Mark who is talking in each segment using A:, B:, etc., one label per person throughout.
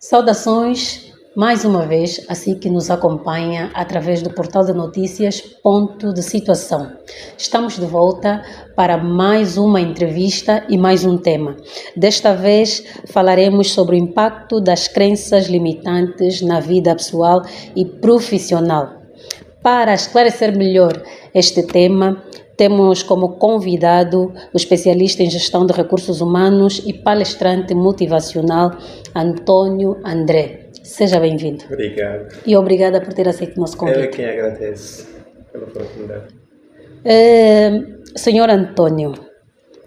A: Saudações, mais uma vez, assim que nos acompanha através do portal de notícias Ponto de Situação. Estamos de volta para mais uma entrevista e mais um tema. Desta vez falaremos sobre o impacto das crenças limitantes na vida pessoal e profissional. Para esclarecer melhor este tema, temos como convidado o especialista em gestão de recursos humanos e palestrante motivacional Antônio André. Seja bem-vindo.
B: Obrigado.
A: E obrigada por ter aceito o nosso convite.
B: Eu é quem agradeço pela oportunidade.
A: Senhor Antônio,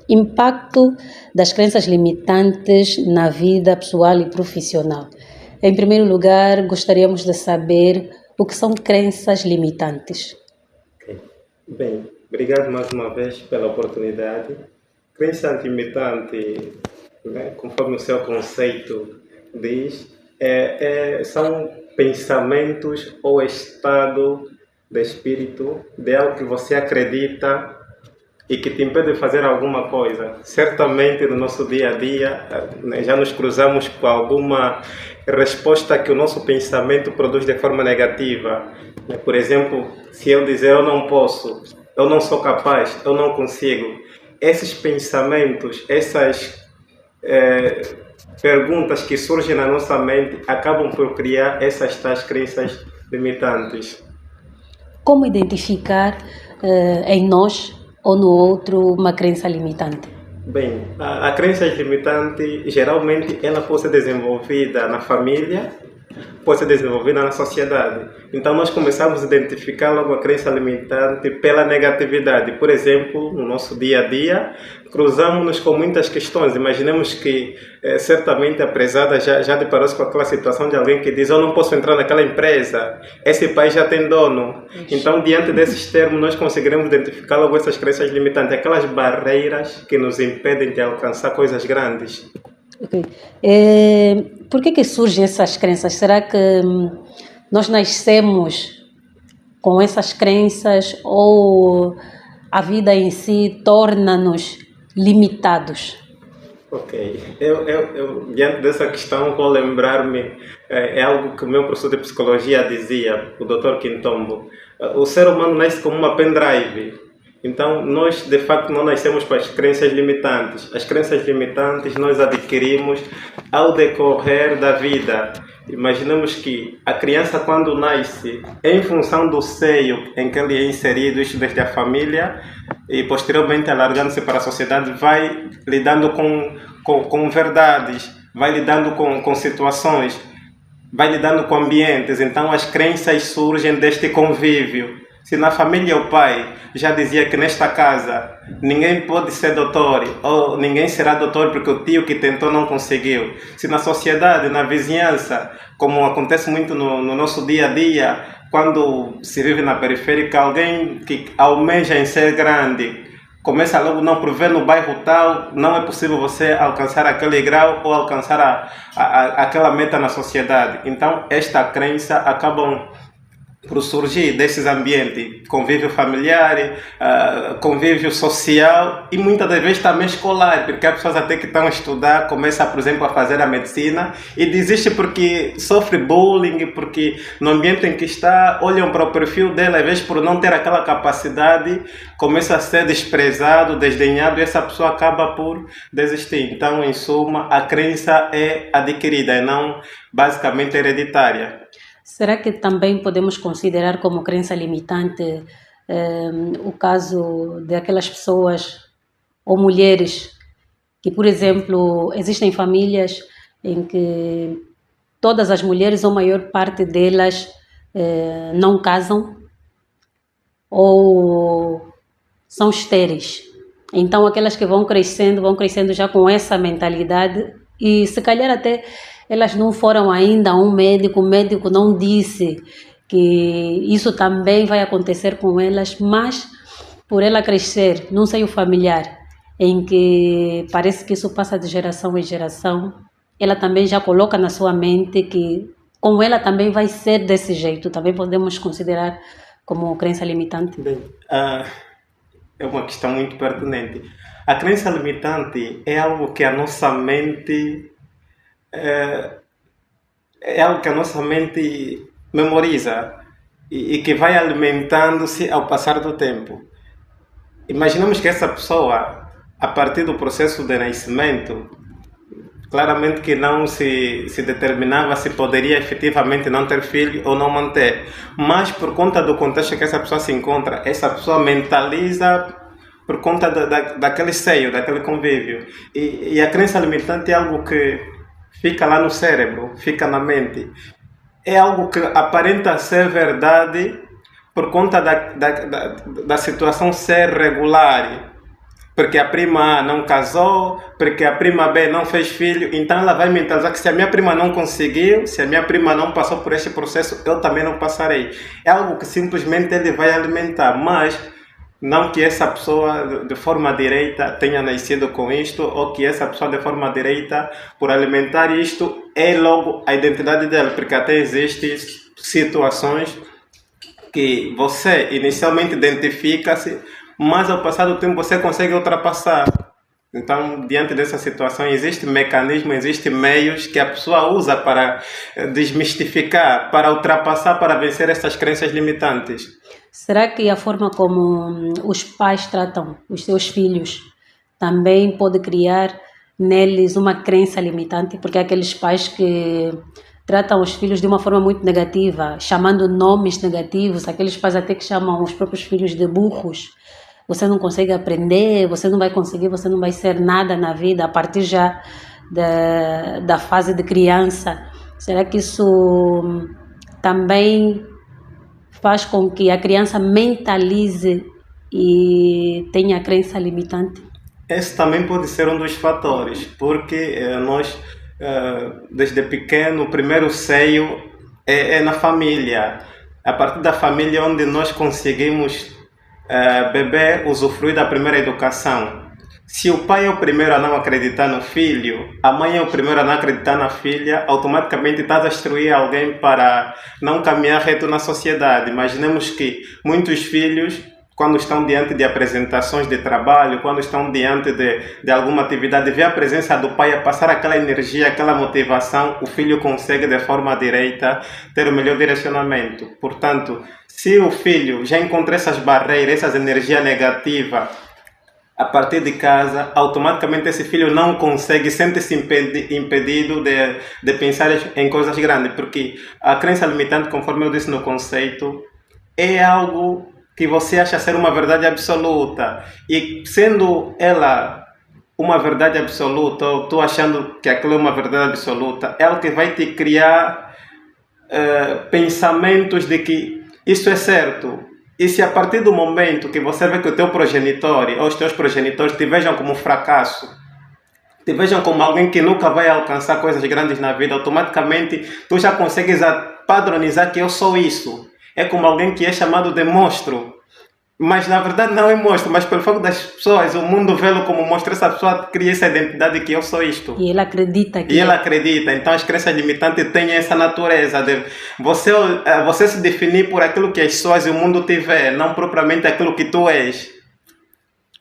A: impacto das crenças limitantes na vida pessoal e profissional. Em primeiro lugar, gostaríamos de saber o que são crenças limitantes.
B: Okay. Bem, obrigado mais uma vez pela oportunidade. Crença limitante, né, conforme o seu conceito diz, são pensamentos ou estado de espírito de algo que você acredita e que te impede de fazer alguma coisa. Certamente no nosso dia a dia já nos cruzamos com alguma resposta que o nosso pensamento produz de forma negativa. Por exemplo, se eu dizer eu não posso, eu não sou capaz, eu não consigo, esses pensamentos, essas perguntas que surgem na nossa mente acabam por criar essas tais crenças limitantes.
A: Como identificar em nós ou no outro uma crença limitante?
B: Bem, a crença limitante, geralmente, ela pode ser desenvolvida na família, pode ser desenvolvida na sociedade. Então, nós começamos a identificar logo a crença limitante pela negatividade. Por exemplo, no nosso dia a dia, cruzamos-nos com muitas questões. Imaginemos que, certamente, a prezada já deparou-se com aquela situação de alguém que diz: eu não posso entrar naquela empresa, esse país já tem dono. Então, diante desses termos, nós conseguiremos identificar logo essas crenças limitantes, aquelas barreiras que nos impedem de alcançar coisas grandes.
A: Okay. Por que surgem essas crenças? Será que nós nascemos com essas crenças ou a vida em si torna-nos limitados?
B: Ok. Eu diante dessa questão, vou lembrar-me, é algo que o meu professor de psicologia dizia, o Dr. Quintombo. O ser humano nasce como uma pendrive. Então, nós, de facto, não nascemos com as crenças limitantes. As crenças limitantes nós adquirimos ao decorrer da vida. Imaginemos que a criança, quando nasce, em função do seio em que ele é inserido, isto desde a família, e posteriormente alargando-se para a sociedade, vai lidando com verdades, vai lidando com situações, vai lidando com ambientes. Então, as crenças surgem deste convívio. Se na família o pai já dizia que nesta casa ninguém pode ser doutor ou ninguém será doutor porque o tio que tentou não conseguiu. Se na sociedade, na vizinhança, como acontece muito no nosso dia a dia, quando se vive na periférica, alguém que almeja em ser grande, começa logo, não, por ver no bairro tal, não é possível você alcançar aquele grau ou alcançar aquela meta na sociedade. Então, esta crença acabam por surgir desses ambientes, convívio familiar, convívio social e muitas das vezes também escolar, porque há pessoas até que estão a estudar, começam, por exemplo, a fazer a medicina e desiste porque sofre bullying, porque no ambiente em que está, olham para o perfil dela, às vezes por não ter aquela capacidade, começa a ser desprezado, desdenhado e essa pessoa acaba por desistir. Então, em suma, a crença é adquirida e não basicamente hereditária.
A: Será que também podemos considerar como crença limitante o caso de aquelas pessoas ou mulheres que, por exemplo, existem famílias em que todas as mulheres ou a maior parte delas não casam ou são estéreis. Então, aquelas que vão crescendo já com essa mentalidade e se calhar até elas não foram ainda a um médico, o médico não disse que isso também vai acontecer com elas, mas por ela crescer num seio familiar, em que parece que isso passa de geração em geração, ela também já coloca na sua mente que com ela também vai ser desse jeito. Também podemos considerar como crença limitante?
B: Bem, é uma questão muito pertinente. A crença limitante é algo que a nossa mente é algo que a nossa mente memoriza e que vai alimentando-se ao passar do tempo. Imaginamos que essa pessoa, a partir do processo de nascimento, claramente que não se determinava se poderia efetivamente não ter filho ou não manter. Mas por conta do contexto que essa pessoa se encontra, essa pessoa mentaliza por conta daquele seio, daquele convívio. E a crença limitante é algo que fica lá no cérebro, fica na mente. É algo que aparenta ser verdade por conta da situação ser regular. Porque a prima A não casou, porque a prima B não fez filho, então ela vai mentalizar que se a minha prima não conseguiu, se a minha prima não passou por este processo, eu também não passarei. É algo que simplesmente ele vai alimentar, mas não que essa pessoa de forma direita tenha nascido com isto, ou que essa pessoa de forma direita, por alimentar isto, é logo a identidade dela, porque até existem situações que você inicialmente identifica-se, mas ao passar do tempo você consegue ultrapassar. Então, diante dessa situação, existe mecanismo, existem meios que a pessoa usa para desmistificar, para ultrapassar, para vencer essas crenças limitantes.
A: Será que a forma como os pais tratam os seus filhos também pode criar neles uma crença limitante? Porque há aqueles pais que tratam os filhos de uma forma muito negativa, chamando nomes negativos, aqueles pais até que chamam os próprios filhos de burros. Você não consegue aprender, você não vai conseguir, você não vai ser nada na vida a partir já da fase de criança. Será que isso também faz com que a criança mentalize e tenha a crença limitante?
B: Esse também pode ser um dos fatores, porque nós, desde pequeno, o primeiro seio é na família. A partir da família é onde nós conseguimos beber, usufruir da primeira educação. Se o pai é o primeiro a não acreditar no filho, a mãe é o primeiro a não acreditar na filha, automaticamente estás a instruir alguém para não caminhar reto na sociedade. Imaginemos que muitos filhos, quando estão diante de apresentações de trabalho, quando estão diante de alguma atividade, vê a presença do pai a passar aquela energia, aquela motivação, o filho consegue de forma direta ter o melhor direcionamento. Portanto, se o filho já encontra essas barreiras, essas energias negativas a partir de casa, automaticamente esse filho não consegue, sente-se impedido de pensar em coisas grandes, porque a crença limitante, conforme eu disse no conceito, é algo que você acha ser uma verdade absoluta, e sendo ela uma verdade absoluta, ou tu achando que aquilo é uma verdade absoluta, é algo que vai te criar pensamentos de que isso é certo. E se a partir do momento que você vê que o teu progenitor ou os teus progenitores te vejam como um fracasso, te vejam como alguém que nunca vai alcançar coisas grandes na vida, automaticamente tu já consegues padronizar que eu sou isso. É como alguém que é chamado de monstro. Mas na verdade não é monstro, mas pelo fato das pessoas, o mundo vê-lo como monstro, essa pessoa cria essa identidade que eu sou isto.
A: E ele acredita que...
B: E ele acredita. Então as crenças limitantes têm essa natureza de você se definir por aquilo que as pessoas e o mundo te vê, não propriamente aquilo que tu és.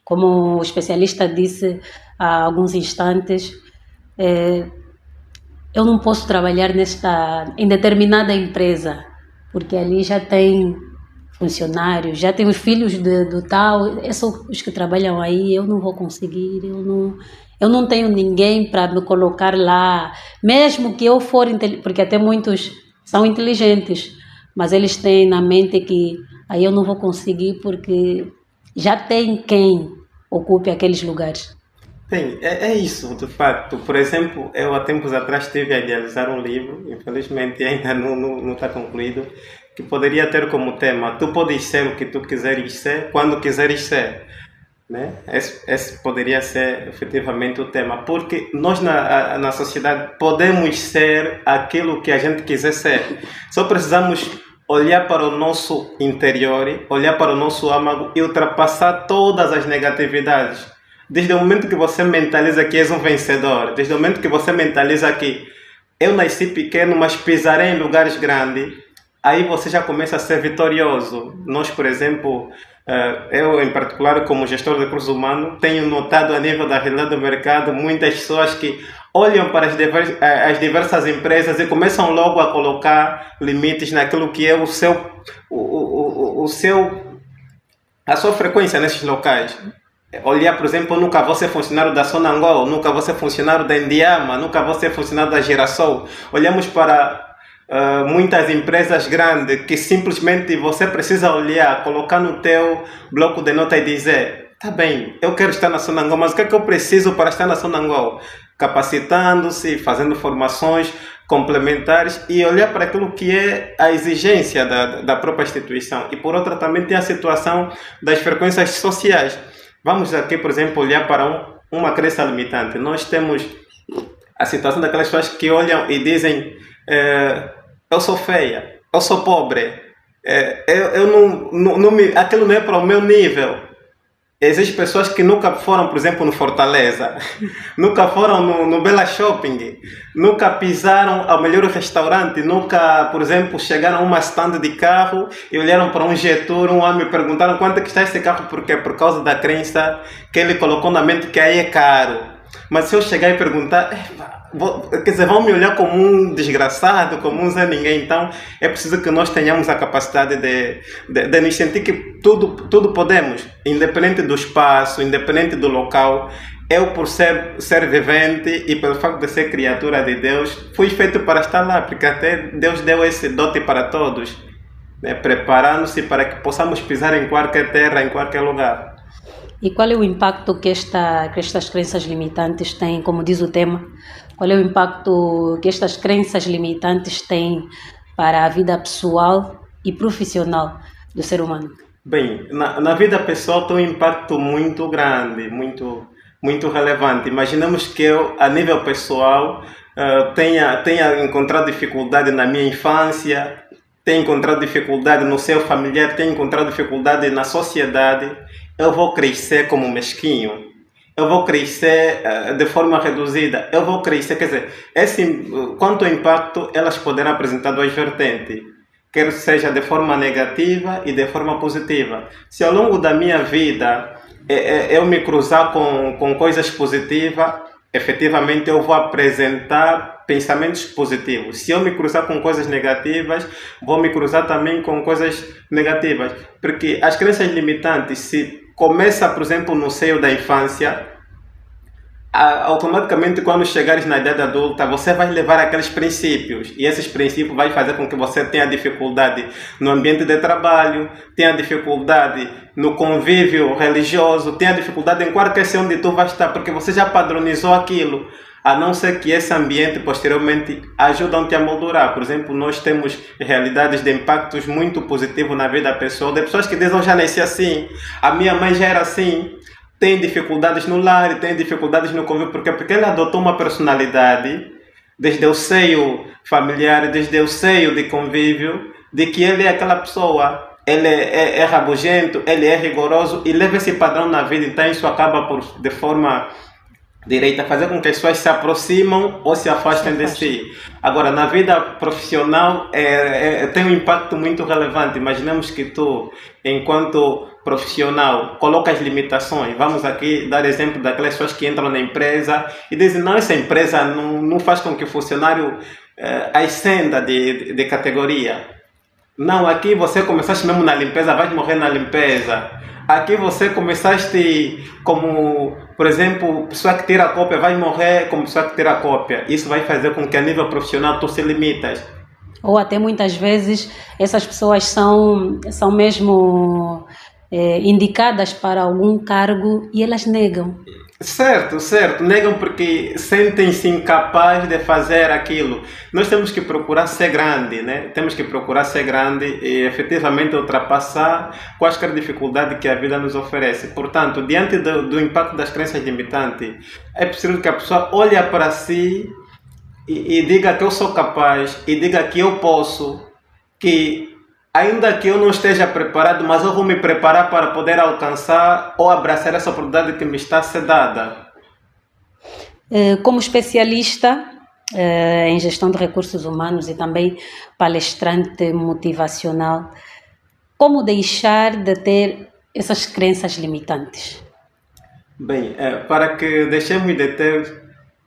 A: Como o especialista disse há alguns instantes, eu não posso trabalhar em determinada empresa, porque ali já tem funcionários, já tem os filhos do tal, são os que trabalham aí, eu não vou conseguir, eu não tenho ninguém para me colocar lá, mesmo que eu for inteligente, porque até muitos são inteligentes, mas eles têm na mente que aí eu não vou conseguir porque já tem quem ocupe aqueles lugares.
B: Bem, é isso, de fato. Por exemplo, eu há tempos atrás estive a idealizar um livro, infelizmente ainda não está concluído, que poderia ter como tema: tu podes ser o que tu quiseres ser, quando quiseres ser. Né? Esse poderia ser efetivamente o tema, porque nós na sociedade podemos ser aquilo que a gente quiser ser. Só precisamos olhar para o nosso interior, olhar para o nosso âmago e ultrapassar todas as negatividades. Desde o momento que você mentaliza que és um vencedor, desde o momento que você mentaliza que eu nasci pequeno, mas pisarei em lugares grandes, aí você já começa a ser vitorioso. Nós, por exemplo, Eu, em particular, como gestor de recursos humanos, tenho notado a nível da realidade do mercado muitas pessoas que olham para as diversas empresas e começam logo a colocar limites naquilo que é o seu, a sua frequência nesses locais. Olhar, por exemplo, nunca vou ser funcionário da Sonangol, nunca vou ser funcionário da Indiama, nunca vou ser funcionário da Girassol. Olhamos para muitas empresas grandes que simplesmente você precisa olhar, colocar no teu bloco de nota e dizer: tá bem, eu quero estar na Sonangol, mas o que é que eu preciso para estar na Sonangol? Capacitando-se, fazendo formações complementares e olhar para aquilo que é a exigência da própria instituição. E por outra também tem a situação das frequências sociais. Vamos aqui, por exemplo, olhar para uma crença limitante. Nós temos a situação daquelas pessoas que olham e dizem: eu sou feia, eu sou pobre, aquilo não é para o meu nível. Existem pessoas que nunca foram, por exemplo, no Fortaleza, nunca foram no Bela Shopping, nunca pisaram ao melhor restaurante, nunca, por exemplo, chegaram a uma stand de carro e olharam para um Getúlio, um homem, e perguntaram quanto é que está esse carro, porque por causa da crença que ele colocou na mente que aí é caro. Mas se eu chegar e perguntar, quer dizer, vão me olhar como um desgraçado, como um Zé Ninguém. Então é preciso que nós tenhamos a capacidade de nos sentir que tudo podemos, independente do espaço, independente do local. Eu, por ser vivente e pelo facto de ser criatura de Deus, fui feito para estar lá, porque até Deus deu esse dote para todos, né? Preparando-se para que possamos pisar em qualquer terra, em qualquer lugar.
A: E qual é o impacto que estas crenças limitantes têm, como diz o tema? Qual é o impacto que estas crenças limitantes têm para a vida pessoal e profissional do ser humano?
B: Bem, na vida pessoal tem um impacto muito grande, muito relevante. Imaginamos que eu, a nível pessoal, tenha encontrado dificuldade na minha infância, tenha encontrado dificuldade no seu familiar, tenha encontrado dificuldade na sociedade. Eu vou crescer como mesquinho, eu vou crescer de forma reduzida, eu vou crescer, quer dizer, quanto ao impacto, elas poderão apresentar duas vertentes, quer seja de forma negativa e de forma positiva. Se ao longo da minha vida eu me cruzar com coisas positivas, efetivamente eu vou apresentar pensamentos positivos. Se eu me cruzar com coisas negativas, vou me cruzar também com coisas negativas, porque as crenças limitantes, se começa, por exemplo, no seio da infância, automaticamente quando chegares na idade adulta, você vai levar aqueles princípios, e esses princípios vai fazer com que você tenha dificuldade no ambiente de trabalho, tenha dificuldade no convívio religioso, tenha dificuldade em qualquer ser onde tu vai estar, porque você já padronizou aquilo, a não ser que esse ambiente posteriormente ajude a moldurar. Por exemplo, nós temos realidades de impactos muito positivos na vida da pessoa, de pessoas que dizem: eu já nasci assim, a minha mãe já era assim. Tem dificuldades no lar, tem dificuldades no convívio, porque ele adotou uma personalidade desde o seio familiar, desde o seio de convívio, de que ele é aquela pessoa, ele é rabugento, ele é rigoroso e leva esse padrão na vida. Então isso acaba por, de forma direita, fazer com que as pessoas se aproximam ou se afastem de si. Agora, na vida profissional tem um impacto muito relevante. Imaginemos que tu, enquanto profissional, colocas limitações. Vamos aqui dar exemplo daquelas pessoas que entram na empresa e dizem: não, essa empresa não faz com que o funcionário ascenda de categoria. Não, aqui você começaste mesmo na limpeza, vais morrer na limpeza. Aqui você começaste como, por exemplo, pessoa que tira cópia, vai morrer como pessoa que tira cópia. Isso vai fazer com que a nível profissional tu se limitas.
A: Ou até muitas vezes essas pessoas são mesmo indicadas para algum cargo e elas negam.
B: Certo, negam porque sentem-se incapazes de fazer aquilo. Nós temos que procurar ser grande, né? Temos que procurar ser grande e efetivamente ultrapassar quaisquer dificuldade que a vida nos oferece. Portanto, diante do impacto das crenças limitantes, é preciso que a pessoa olhe para si e diga que eu sou capaz, e diga que eu posso, que ainda que eu não esteja preparado, mas eu vou me preparar para poder alcançar ou abraçar essa oportunidade que me está a ser dada.
A: Como especialista em gestão de recursos humanos e também palestrante motivacional, como deixar de ter essas crenças limitantes?
B: Bem, para que deixemos de ter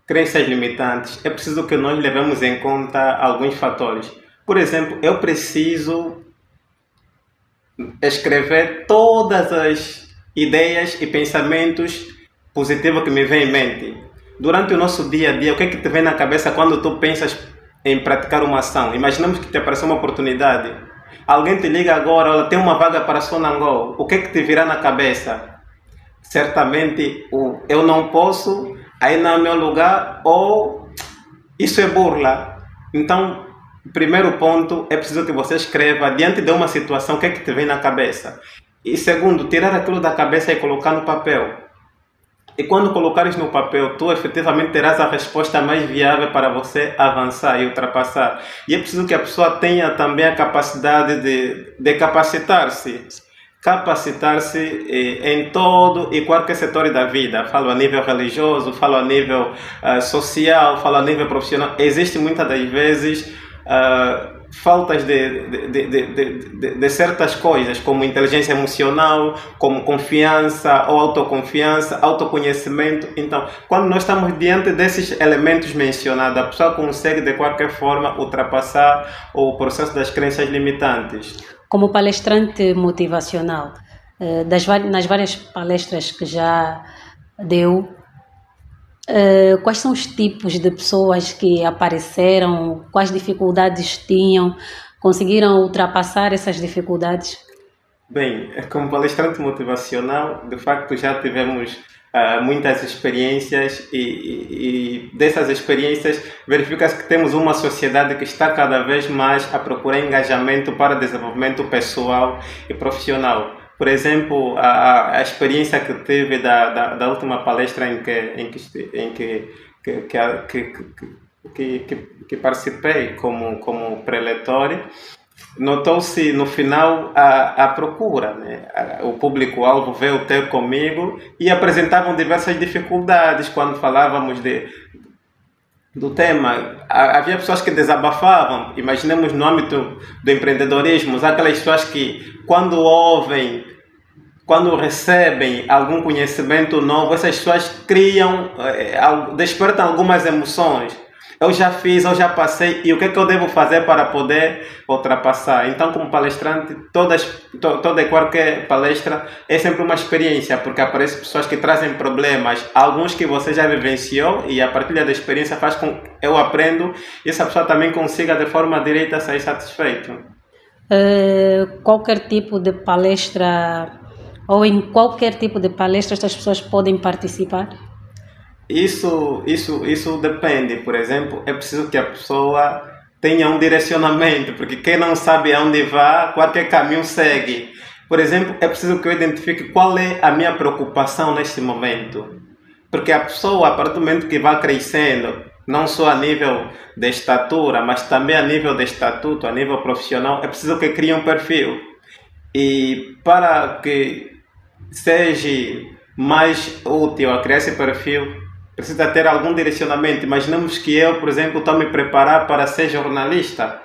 B: crenças limitantes, é preciso que nós levemos em conta alguns fatores. Por exemplo, eu preciso escrever todas as ideias e pensamentos positivos que me vêm em mente. Durante o nosso dia a dia, o que é que te vem na cabeça quando tu pensas em praticar uma ação? Imaginamos que te apareceu uma oportunidade. Alguém te liga agora, olha, tem uma vaga para Sonangol. O que é que te virá na cabeça? Certamente o eu não posso, aí não é meu lugar, ou isso é burla. Então, primeiro ponto, é preciso que você escreva diante de uma situação o que é que te vem na cabeça. E segundo, tirar aquilo da cabeça e colocar no papel. E quando colocares no papel, tu efetivamente terás a resposta mais viável para você avançar e ultrapassar. E é preciso que a pessoa tenha também a capacidade de capacitar-se. Capacitar-se em todo e qualquer setor da vida. Falo a nível religioso, falo a nível social, falo a nível profissional. Existe muitas das vezes faltas de certas coisas, como inteligência emocional, como confiança ou autoconfiança, autoconhecimento. Então, quando nós estamos diante desses elementos mencionados, a pessoa consegue de qualquer forma ultrapassar o processo das crenças limitantes.
A: Como palestrante motivacional, nas várias palestras que já deu, quais são os tipos de pessoas que apareceram, quais dificuldades tinham, conseguiram ultrapassar essas dificuldades?
B: Bem, como palestrante motivacional, de facto já tivemos muitas experiências e dessas experiências verifica-se que temos uma sociedade que está cada vez mais a procurar engajamento para desenvolvimento pessoal e profissional. Por exemplo, a experiência que tive da última palestra que participei como preletor, notou-se no final a procura, né? O público-alvo veio ter comigo e apresentavam diversas dificuldades quando falávamos do tema. Havia pessoas que desabafavam. Imaginemos no âmbito do empreendedorismo, aquelas pessoas que quando recebem algum conhecimento novo, essas pessoas despertam algumas emoções. Eu já fiz, eu já passei, e o que é que eu devo fazer para poder ultrapassar? Então, como palestrante, toda e qualquer palestra é sempre uma experiência, porque aparecem pessoas que trazem problemas, alguns que você já vivenciou, e a partilha da experiência faz com que eu aprendo, e essa pessoa também consiga de forma direta sair satisfeito.
A: Qualquer tipo de palestra, ou em qualquer tipo de palestra, estas pessoas podem participar?
B: Isso depende. Por exemplo, é preciso que a pessoa tenha um direcionamento, porque quem não sabe aonde vai, qualquer caminho segue. Por exemplo, é preciso que eu identifique qual é a minha preocupação neste momento. Porque a pessoa, a partir do momento que vai crescendo, não só a nível de estatura, mas também a nível de estatuto, a nível profissional, é preciso que crie um perfil. E para que seja mais útil a criar esse perfil, precisa ter algum direcionamento. Imaginemos que eu, por exemplo, estou a me preparar para ser jornalista.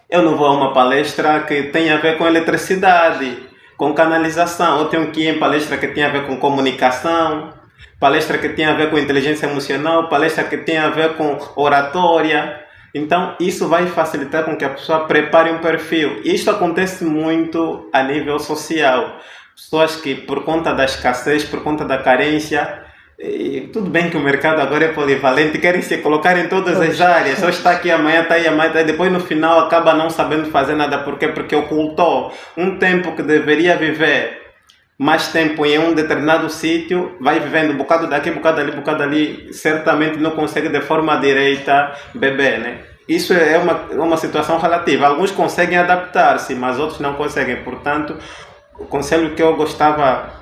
B: Eu não vou a uma palestra que tenha a ver com eletricidade, com canalização. Eu tenho que ir em palestra que tenha a ver com comunicação, palestra que tenha a ver com inteligência emocional, palestra que tenha a ver com oratória. Então, isso vai facilitar com que a pessoa prepare um perfil. Isso acontece muito a nível social. Pessoas que, por conta da escassez, por conta da carência, e tudo bem que o mercado agora é polivalente, querem se colocar em todas as áreas. Só está aqui amanhã, está aí amanhã, depois no final acaba não sabendo fazer nada. Por quê? Porque ocultou um tempo que deveria viver mais tempo em um determinado sítio, vai vivendo um bocado daqui, um bocado ali, certamente não consegue de forma direita beber, né? Isso é uma situação relativa. Alguns conseguem adaptar-se, mas outros não conseguem. Portanto, o conselho que eu gostava,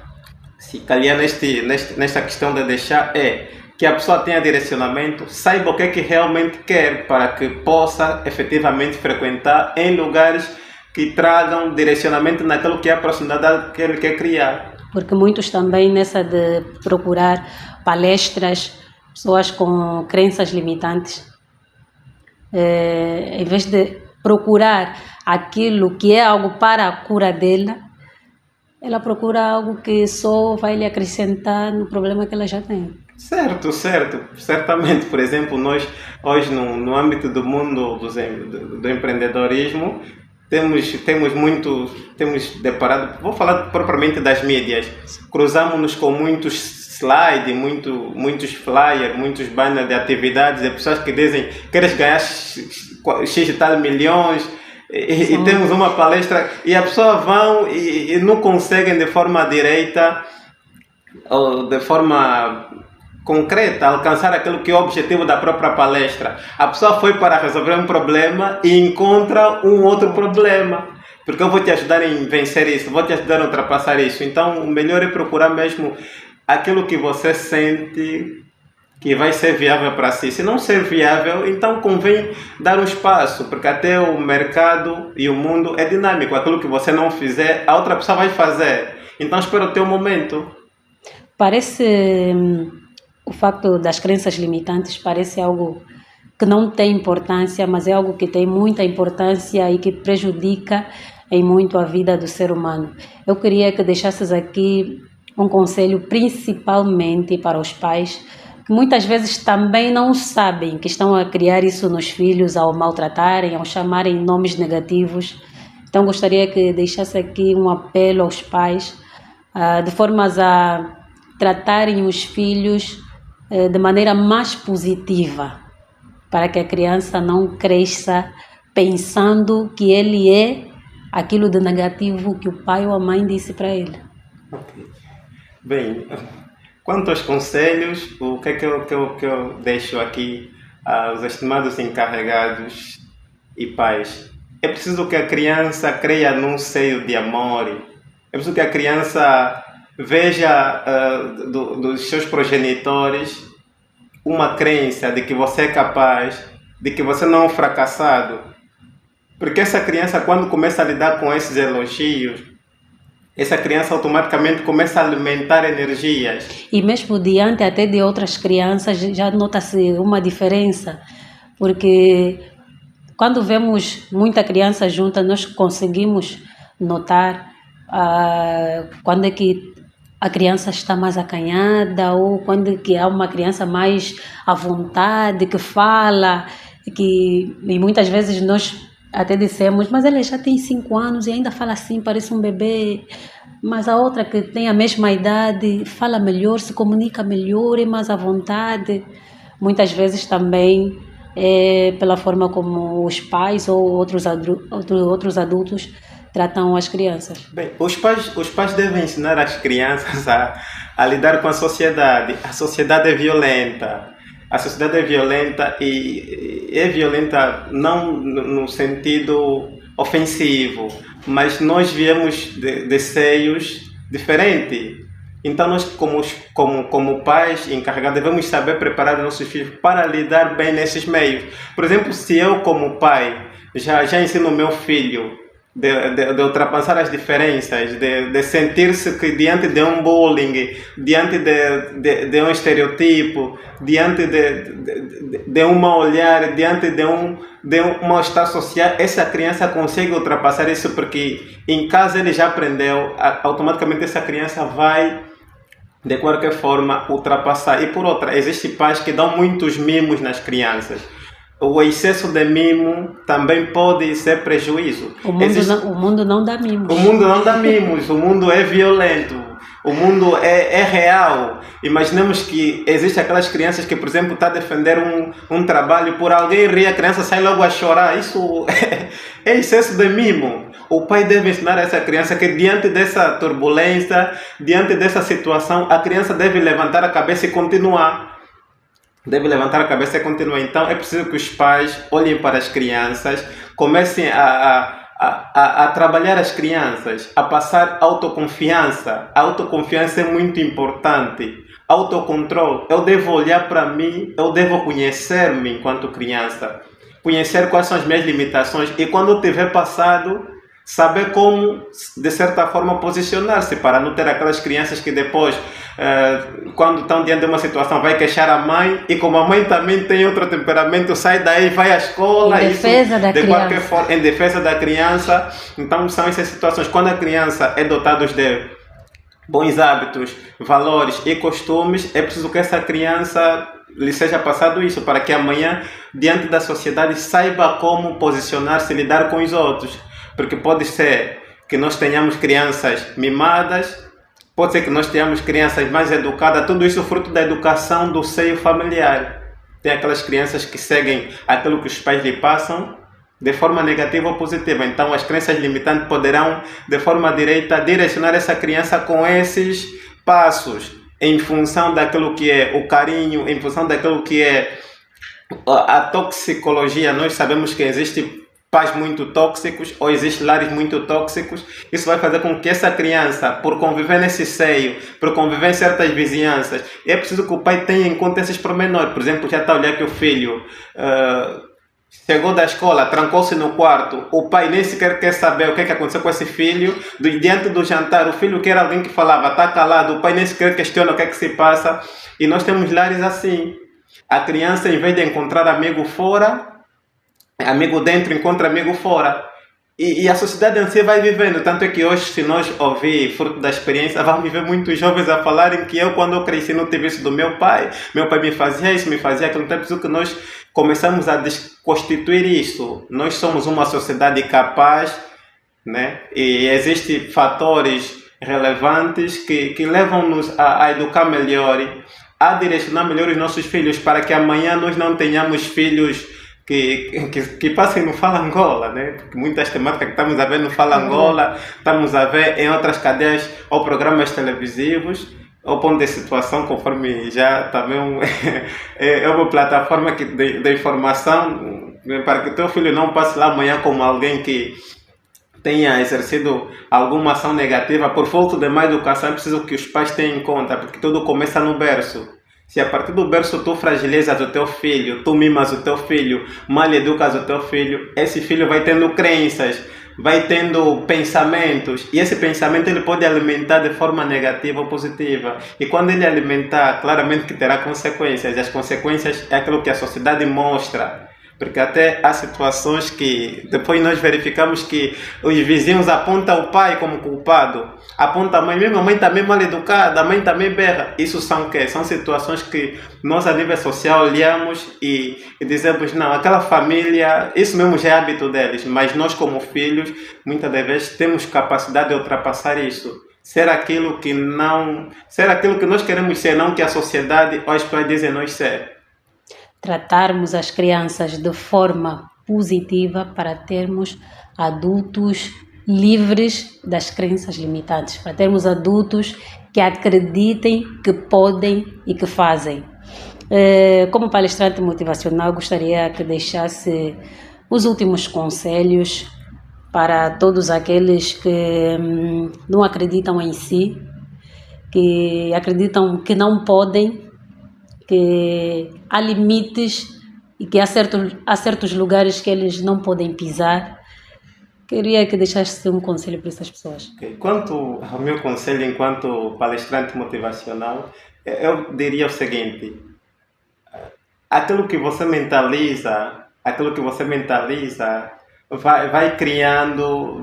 B: se calhar nesta questão de deixar, é que a pessoa tenha direcionamento, saiba o que é que realmente quer, para que possa efetivamente frequentar em lugares que tragam direcionamento naquilo que é a proximidade que ele quer criar.
A: Porque muitos também nessa de procurar palestras, pessoas com crenças limitantes, em vez de procurar aquilo que é algo para a cura dela, ela procura algo que só vai lhe acrescentar no problema que ela já tem.
B: Certo, certamente. Por exemplo, nós hoje no âmbito do mundo do empreendedorismo temos deparado, vou falar propriamente das mídias, cruzamos-nos com muitos slides, muitos flyers, muitos banners de atividades, de pessoas que dizem queres ganhar X e tal milhões, e temos uma palestra e a pessoa vão e não conseguem de forma direita ou de forma concreta alcançar aquilo que é o objetivo da própria palestra. A pessoa foi para resolver um problema e encontra um outro problema, porque eu vou te ajudar em vencer isso, vou te ajudar a ultrapassar isso. Então o melhor é procurar mesmo aquilo que você sente que vai ser viável para si. Se não ser viável, então convém dar um espaço, porque até o mercado e o mundo é dinâmico. Aquilo que você não fizer, a outra pessoa vai fazer. Então espera o teu momento.
A: Parece o facto das crenças limitantes parece algo que não tem importância, mas é algo que tem muita importância e que prejudica em muito a vida do ser humano. Eu queria que deixasses aqui um conselho principalmente para os pais, que muitas vezes também não sabem que estão a criar isso nos filhos ao maltratarem, ao chamarem nomes negativos. Então gostaria que deixasse aqui um apelo aos pais, de formas a tratarem os filhos de maneira mais positiva, para que a criança não cresça pensando que ele é aquilo de negativo que o pai ou a mãe disse para ele.
B: Okay. Bem, quanto aos conselhos, o que é que eu deixo aqui aos estimados encarregados e pais? É preciso que a criança creia num seio de amor, é preciso que a criança veja dos seus progenitores uma crença de que você é capaz, de que você não é um fracassado. Porque essa criança, quando começa a lidar com esses elogios, essa criança automaticamente começa a alimentar energias.
A: E mesmo diante até de outras crianças, já nota-se uma diferença. Porque quando vemos muita criança junta, nós conseguimos notar quando é que a criança está mais acanhada ou quando que há uma criança mais à vontade, que fala, e muitas vezes nós até dissemos, mas ela já tem 5 anos e ainda fala assim, parece um bebê. Mas a outra que tem a mesma idade fala melhor, se comunica melhor, é mais à vontade. Muitas vezes também é pela forma como os pais ou outros adultos tratam as crianças.
B: Bem, os pais devem ensinar as crianças a lidar com a sociedade. A sociedade é violenta. A sociedade é violenta e é violenta não no sentido ofensivo, mas nós viemos de seios diferentes. Então nós, como pais encarregados, devemos saber preparar os nossos filhos para lidar bem nesses meios. Por exemplo, se eu como pai já ensino o meu filho de ultrapassar as diferenças, de sentir-se que diante de um bullying, diante de um estereotipo, diante de um mau olhar, diante de um mal-estar social, essa criança consegue ultrapassar isso porque em casa ele já aprendeu, automaticamente essa criança vai de qualquer forma ultrapassar. E por outra, existem pais que dão muitos mimos nas crianças. O excesso de mimo também pode ser prejuízo.
A: O mundo não dá mimos.
B: O mundo não dá mimos, o mundo é violento, o mundo é real. Imaginemos que existem aquelas crianças que, por exemplo, está a defender um trabalho, por alguém rir, a criança sai logo a chorar. Isso é excesso de mimo. O pai deve ensinar a essa criança que diante dessa turbulência, diante dessa situação, a criança deve levantar a cabeça e continuar. Então é preciso que os pais olhem para as crianças, comecem a trabalhar as crianças, a passar autoconfiança. A autoconfiança é muito importante. Autocontrole. Eu devo olhar para mim, eu devo conhecer-me enquanto criança. Conhecer quais são as minhas limitações e quando eu tiver passado, saber como, de certa forma, posicionar-se para não ter aquelas crianças que depois, quando estão diante de uma situação, vai queixar a mãe e como a mãe também tem outro temperamento, sai daí, vai à escola,
A: em defesa da criança.
B: Qualquer forma, em defesa da criança. Então são essas situações. Quando a criança é dotada de bons hábitos, valores e costumes, é preciso que essa criança lhe seja passado isso, para que amanhã, diante da sociedade, saiba como posicionar-se e lidar com os outros. Porque pode ser que nós tenhamos crianças mimadas, pode ser que nós tenhamos crianças mais educadas, tudo isso fruto da educação do seio familiar. Tem aquelas crianças que seguem aquilo que os pais lhe passam, de forma negativa ou positiva. Então, as crenças limitantes poderão, de forma direta, direcionar essa criança com esses passos, em função daquilo que é o carinho, em função daquilo que é a toxicologia. Nós sabemos que existe pais muito tóxicos ou existem lares muito tóxicos. Isso vai fazer com que essa criança, por conviver nesse seio, por conviver em certas vizinhanças, é preciso que o pai tenha em conta esses pormenores. Por exemplo, já está a olhar que o filho chegou da escola, trancou-se no quarto, o pai nem sequer quer saber o que aconteceu com esse filho. Diante do jantar, o filho quer alguém que falava, está calado, o pai nem sequer questiona o que se passa. E nós temos lares assim. A criança, em vez de encontrar amigo fora, amigo dentro encontra amigo fora. E a sociedade em si vai vivendo. Tanto é que hoje, se nós ouvir fruto da experiência, vamos ver muitos jovens a falarem que quando eu cresci, não tive isso do meu pai me fazia isso, me fazia aquilo. Então é preciso que nós começamos a desconstituir isso. Nós somos uma sociedade capaz, né? E existem fatores relevantes que levam-nos a educar melhor, a direcionar melhor os nossos filhos, para que amanhã nós não tenhamos filhos que passem no Fala Angola, né? Porque muitas temáticas que estamos a ver no Fala Angola, estamos a ver em outras cadeias ou programas televisivos, ou ponto de situação, conforme já também é uma plataforma de informação, para que o teu filho não passe lá amanhã como alguém que tenha exercido alguma ação negativa. Por falta de má educação, é preciso que os pais tenham em conta, porque tudo começa no berço. Se a partir do berço tu fragilizas o teu filho, tu mimas o teu filho, mal educas o teu filho, esse filho vai tendo crenças, vai tendo pensamentos, e esse pensamento ele pode alimentar de forma negativa ou positiva. E quando ele alimentar, claramente que terá consequências, e as consequências é aquilo que a sociedade mostra. Porque até há situações que depois nós verificamos que os vizinhos apontam o pai como culpado, apontam a mãe, mesmo a mãe também mal educada, a mãe também berra. Isso são o quê? São situações que nós a nível social olhamos e dizemos, não, aquela família, isso mesmo já é hábito deles, mas nós como filhos, muitas das vezes temos capacidade de ultrapassar isso. Ser aquilo que nós queremos ser, não que a sociedade ou os pais dizem nós ser.
A: Tratarmos as crianças de forma positiva para termos adultos livres das crenças limitantes, para termos adultos que acreditem que podem e que fazem. Como palestrante motivacional, gostaria que deixasse os últimos conselhos para todos aqueles que não acreditam em si, que acreditam que não podem, que há limites e que há certos lugares que eles não podem pisar. Queria que deixasse um conselho para essas pessoas.
B: Quanto ao meu conselho enquanto palestrante motivacional, eu diria o seguinte: aquilo que você mentaliza vai criando,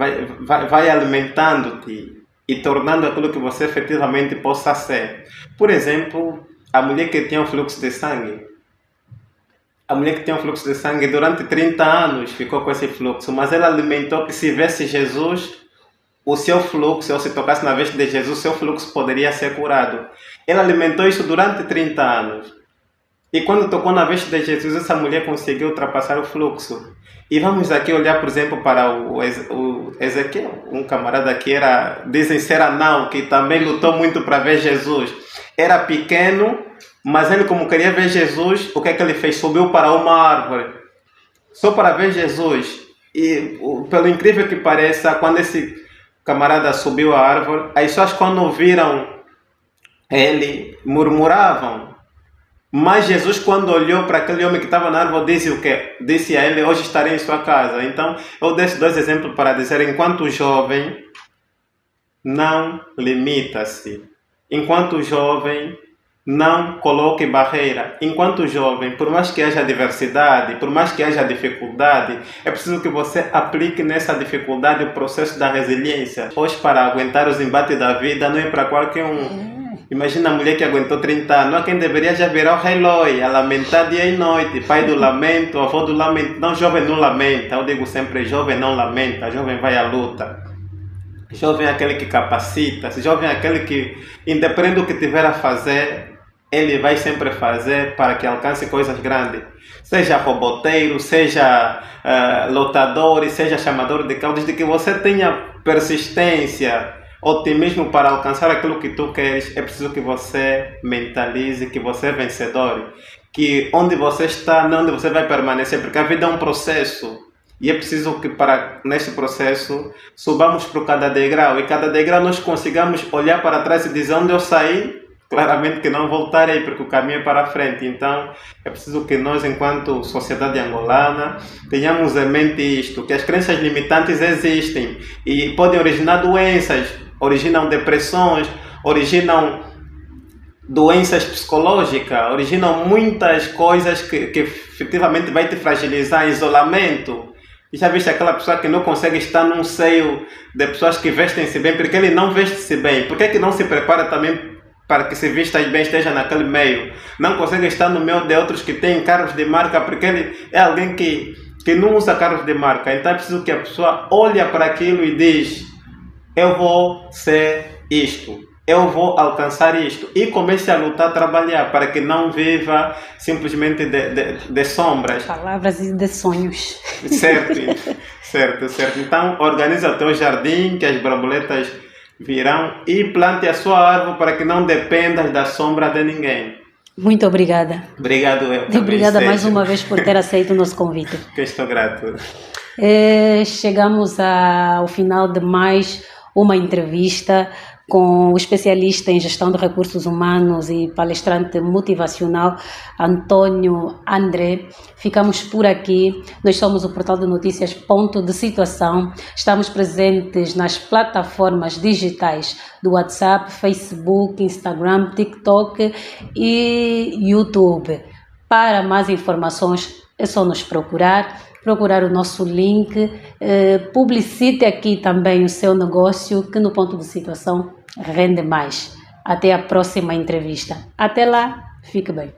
B: vai alimentando-te e tornando aquilo que você efetivamente possa ser. Por exemplo, a mulher que tinha um fluxo de sangue. A mulher que tinha um fluxo de sangue durante 30 anos ficou com esse fluxo, mas ela alimentou que se vesse Jesus, o seu fluxo, ou se tocasse na veste de Jesus, o seu fluxo poderia ser curado. Ela alimentou isso durante 30 anos. E quando tocou na veste de Jesus, essa mulher conseguiu ultrapassar o fluxo. E vamos aqui olhar, por exemplo, para o Ezequiel, um camarada que dizem ser anão, que também lutou muito para ver Jesus. Era pequeno, mas ele, como queria ver Jesus, o que é que ele fez? Subiu para uma árvore, só para ver Jesus. E pelo incrível que pareça, quando esse camarada subiu a árvore, as pessoas, quando viram ele, murmuravam. Mas Jesus, quando olhou para aquele homem que estava na árvore, disse o quê? Disse a ele: hoje estarei em sua casa. Então, eu deixo 2 exemplos para dizer: enquanto jovem, não limita-se. Enquanto jovem, Não coloque barreira. Enquanto jovem, por mais que haja diversidade, por mais que haja dificuldade, é preciso que você aplique nessa dificuldade o processo da resiliência. Hoje, para aguentar os embates da vida, não é para qualquer um. Imagina a mulher que aguentou 30 anos, quem deveria já virar o relógio, a lamentar dia e noite, pai do lamento, avô do lamento. Não, jovem não lamenta, eu digo sempre, jovem não lamenta, jovem vai à luta. Jovem é aquele que capacita, jovem é aquele que, independente do que tiver a fazer, ele vai sempre fazer para que alcance coisas grandes. Seja roboteiro, seja lotador, seja chamador de carro, desde que você tenha persistência, otimismo para alcançar aquilo que tu queres, é preciso que você mentalize que você é vencedor, que onde você está, não onde você vai permanecer, porque a vida é um processo e é preciso que neste processo subamos para cada degrau e cada degrau nós consigamos olhar para trás e dizer onde eu saí, claramente que não voltarei porque o caminho é para a frente. Então é preciso que nós, enquanto sociedade angolana, tenhamos em mente isto, que as crenças limitantes existem e podem originar doenças, originam depressões, originam doenças psicológicas, originam muitas coisas que efetivamente vai te fragilizar, isolamento. E já viste aquela pessoa que não consegue estar num seio de pessoas que vestem-se bem, porque ele não veste-se bem? Por que não se prepara também para que se vista bem, esteja naquele meio? Não consegue estar no meio de outros que têm carros de marca, porque ele é alguém que não usa carros de marca. Então é preciso que a pessoa olhe para aquilo e diz: eu vou ser isto, eu vou alcançar isto, e comece a lutar, a trabalhar, para que não viva simplesmente de sombras.
A: Palavras e de sonhos.
B: Certo. Então organiza o teu jardim, que as borboletas virão, e plante a sua árvore para que não dependas da sombra de ninguém.
A: Muito obrigada.
B: Obrigado eu.
A: Obrigada mais uma vez por ter aceito o nosso convite.
B: Que estou grato.
A: Chegamos ao final de mais uma entrevista com o especialista em gestão de recursos humanos e palestrante motivacional Antônio André. Ficamos por aqui. Nós somos o portal de notícias Ponto de Situação. Estamos presentes nas plataformas digitais do WhatsApp, Facebook, Instagram, TikTok e YouTube. Para mais informações é só nos procurar o nosso link, publicite aqui também o seu negócio, que no Ponto de Situação rende mais. Até a próxima entrevista. Até lá, fique bem.